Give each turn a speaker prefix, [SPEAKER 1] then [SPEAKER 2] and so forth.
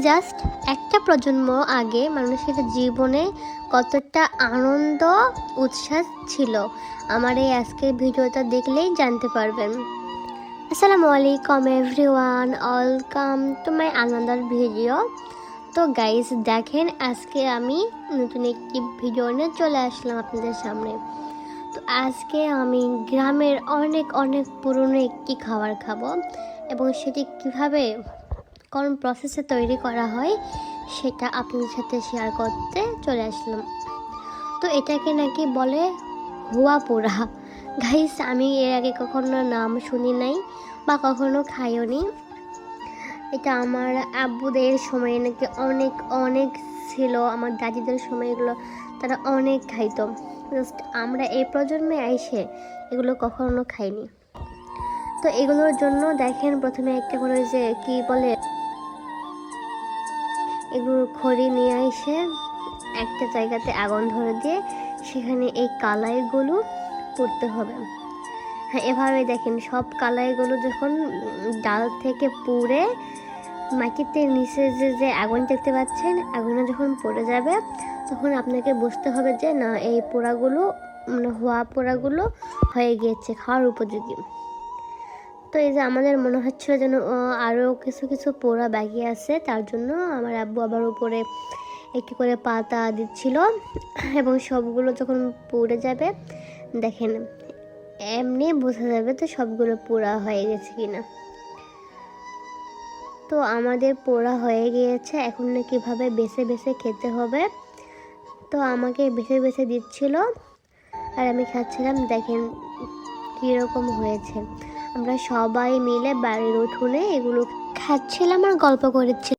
[SPEAKER 1] Just একটা প্রজন্ম আগে মানুষের জীবনে কতটা আনন্দ উচ্ছ্বাস ছিল, আমার এই আজকের ভিডিওটা দেখলেই জানতে পারবেন। আসসালামু আলাইকুম everyone, welcome to my another video. তো গাইস দেখেন, আজকে আমি নতুন একটি ভিডিও নিয়ে চলে আসলাম আপনাদের সামনে। তো আজকে আমি গ্রামের অনেক অনেক পুরনো একটি খাবার খাবো এবং সেটি কিভাবে কোন প্রসেসে তৈরি করা হয় সেটা আপনাদের সাথে শেয়ার করতে চলে আসলাম। তো এটাকে নাকি বলে হুয়া পোড়া। গাইস আমি এর আগে কখনো নাম শুনি নাই বা কখনো খাইও নি। এটা আমার আব্বুদের সময় নাকি অনেক অনেক ছিল, আমার দাদিদের সময় এগুলো তারা অনেক খাইতো। জাস্ট আমরা এই প্রজন্মে আইসে এগুলো কখনো খাইনি। তো এগুলোর জন্য দেখেন প্রথমে একটা করে যে কি বলে, এগুলো খড়ি নিয়ে এসে একটা জায়গাতে আগুন ধরে দিয়ে সেখানে এই কালাইগুলো পুড়তে হবে। হ্যাঁ, এভাবে দেখেন সব কালাইগুলো যখন ডাল থেকে পুড়ে মাটিতে নিচে যে আগুন দেখতে পাচ্ছেন, আগুনে যখন পড়ে যাবে তখন আপনাকে বুঝতে হবে যে না, এই পোড়াগুলো মানে হওয়া পোড়াগুলো হয়ে গিয়েছে খাওয়ার উপযোগী। তো এই যে আমাদের মনে হচ্ছিল যেন আরও কিছু কিছু পোড়া বাকি আছে, তার জন্য আমার আব্বু আবার উপরে একটু করে পাতা দিচ্ছিল এবং সবগুলো যখন পুড়ে যাবে দেখেন এমনি বোঝা যাবে তো সবগুলো পোড়া হয়ে গেছে কিনা। তো আমাদের পোড়া হয়ে গিয়েছে, এখন না কীভাবে বেছে বেছে খেতে হবে। তো আমাকে বেছে বেছে দিচ্ছিল আর আমি খাচ্ছিলাম। দেখেন কীরকম হয়েছে। আমরা সবাই মিলে বাড়ির উঠোনে এগুলো খাচ্ছিলাম আর গল্প করেছিলাম।